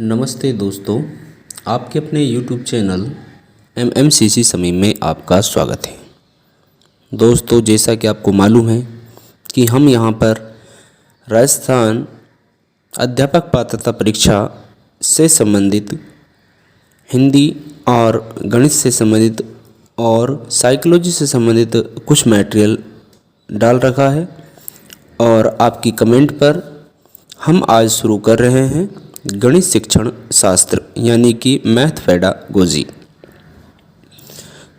नमस्ते दोस्तों, आपके अपने YouTube चैनल MMCC समीम में आपका स्वागत है। दोस्तों, जैसा कि आपको मालूम है कि हम यहाँ पर राजस्थान अध्यापक पात्रता परीक्षा से संबंधित हिंदी और गणित से संबंधित और साइकोलॉजी से संबंधित कुछ मटेरियल डाल रखा है और आपकी कमेंट पर हम आज शुरू कर रहे हैं गणित शिक्षण शास्त्र यानी कि मैथ पेडागोजी।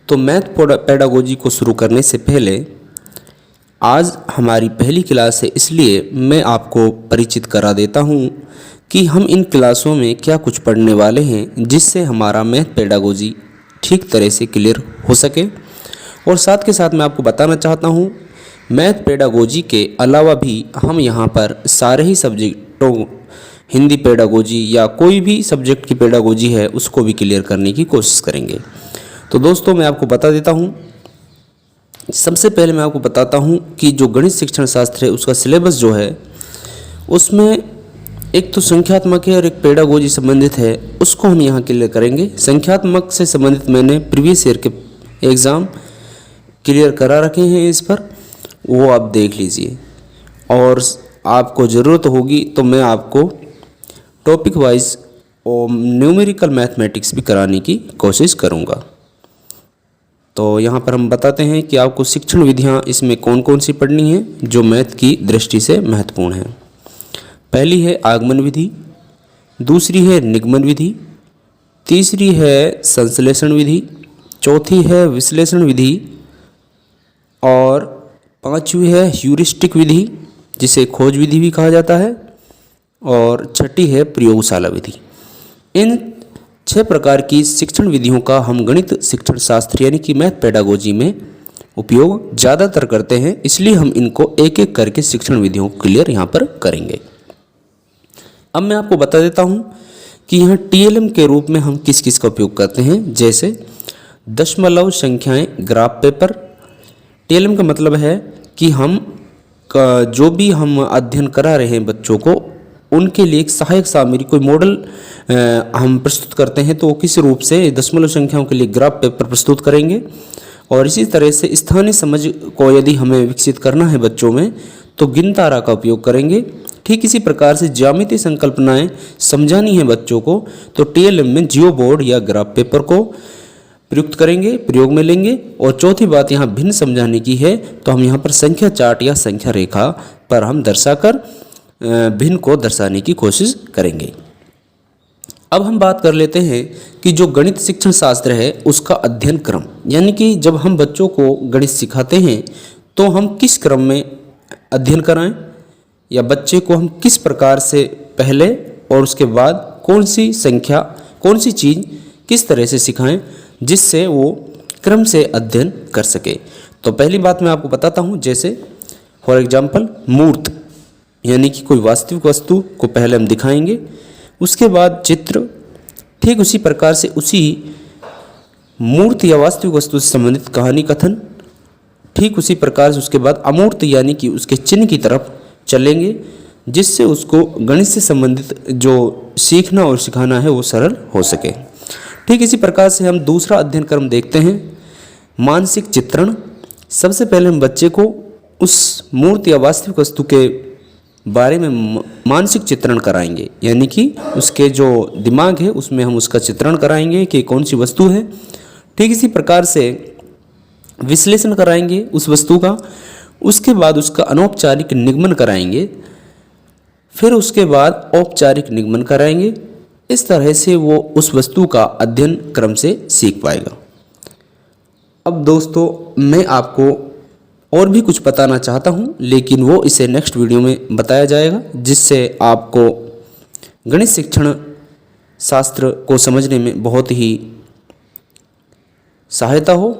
तो मैथ पेडागोजी को शुरू करने से पहले आज हमारी पहली क्लास है, इसलिए मैं आपको परिचित करा देता हूं कि हम इन क्लासों में क्या कुछ पढ़ने वाले हैं, जिससे हमारा मैथ पेडागोजी ठीक तरह से क्लियर हो सके। और साथ के साथ मैं आपको बताना चाहता हूं, मैथ पेडागोजी के अलावा भी हम यहाँ पर सारे ही सब्जेक्टों, हिंदी पेडागोजी या कोई भी सब्जेक्ट की पेडागोजी है, उसको भी क्लियर करने की कोशिश करेंगे। तो दोस्तों, मैं आपको बता देता हूँ, सबसे पहले मैं आपको बताता हूँ कि जो गणित शिक्षण शास्त्र है उसका सिलेबस जो है उसमें एक तो संख्यात्मक है और एक पेडागोजी संबंधित है, उसको हम यहाँ क्लियर करेंगे। संख्यात्मक से संबंधित मैंने प्रीवियस ईयर के एग्ज़ाम क्लियर करा रखे हैं, इस पर वो आप देख लीजिए। और आपको ज़रूरत होगी तो मैं आपको टॉपिक वाइज और न्यूमेरिकल मैथमेटिक्स भी कराने की कोशिश करूँगा। तो यहाँ पर हम बताते हैं कि आपको शिक्षण विधियाँ इसमें कौन कौन सी पढ़नी है जो मैथ की दृष्टि से महत्वपूर्ण है। पहली है आगमन विधि, दूसरी है निगमन विधि, तीसरी है संश्लेषण विधि, चौथी है विश्लेषण विधि और पांचवी है ह्यूरिस्टिक विधि, जिसे खोज विधि भी कहा जाता है, और छठी है प्रयोगशाला विधि। इन 6 प्रकार की शिक्षण विधियों का हम गणित शिक्षण शास्त्र यानी कि मैथ पेडागोजी में उपयोग ज़्यादातर करते हैं, इसलिए हम इनको एक एक करके शिक्षण विधियों को क्लियर यहाँ पर करेंगे। अब मैं आपको बता देता हूँ कि यहाँ TLM के रूप में हम किस किस का उपयोग करते हैं, जैसे दशमलव संख्याएँ ग्राफ पेपर। TLM का मतलब है कि हम जो भी हम अध्ययन करा रहे हैं बच्चों को, उनके लिए एक सहायक सामग्री कोई मॉडल हम प्रस्तुत करते हैं, तो किस रूप से दशमलव संख्याओं के लिए ग्राफ पेपर प्रस्तुत करेंगे। और इसी तरह से स्थानीय समझ को यदि हमें विकसित करना है बच्चों में, तो गिनतारा का उपयोग करेंगे। ठीक इसी प्रकार से ज्यामितीय संकल्पनाएं समझानी है बच्चों को, तो TLM में जियो बोर्ड या ग्राफ पेपर को प्रयुक्त करेंगे, प्रयोग में लेंगे। और चौथी बात यहाँ भिन्न समझाने की है, तो हम यहाँ पर संख्या चार्ट या संख्या रेखा पर हम दर्शाकर भिन्न को दर्शाने की कोशिश करेंगे। अब हम बात कर लेते हैं कि जो गणित शिक्षण शास्त्र है उसका अध्ययन क्रम, यानी कि जब हम बच्चों को गणित सिखाते हैं तो हम किस क्रम में अध्ययन कराएं, या बच्चे को हम किस प्रकार से पहले और उसके बाद कौन सी संख्या, कौन सी चीज़ किस तरह से सिखाएं जिससे वो क्रम से अध्ययन कर सके। तो पहली बात मैं आपको बताता हूँ, जैसे फॉर एग्जाम्पल मूर्त, यानी कि कोई वास्तविक वस्तु को पहले हम दिखाएंगे, उसके बाद चित्र, ठीक उसी प्रकार से उसी मूर्त या वास्तविक वस्तु से संबंधित कहानी कथन, ठीक उसी प्रकार से उसके बाद अमूर्त यानी कि उसके चिन्ह की तरफ चलेंगे, जिससे उसको गणित से संबंधित जो सीखना और सिखाना है वो सरल हो सके। ठीक इसी प्रकार से हम दूसरा अध्ययन क्रम देखते हैं, मानसिक चित्रण। सबसे पहले हम बच्चे को उस मूर्त या वास्तविक वस्तु के बारे में मानसिक चित्रण कराएंगे, यानी कि उसके जो दिमाग है उसमें हम उसका चित्रण कराएंगे कि कौन सी वस्तु है। ठीक इसी प्रकार से विश्लेषण कराएंगे उस वस्तु का, उसके बाद उसका अनौपचारिक निगमन कराएंगे, फिर उसके बाद औपचारिक निगमन कराएंगे। इस तरह से वो उस वस्तु का अध्ययन क्रम से सीख पाएगा। अब दोस्तों, मैं आपको और भी कुछ बताना चाहता हूँ, लेकिन वो इसे नेक्स्ट वीडियो में बताया जाएगा, जिससे आपको गणित शिक्षण शास्त्र को समझने में बहुत ही सहायता हो।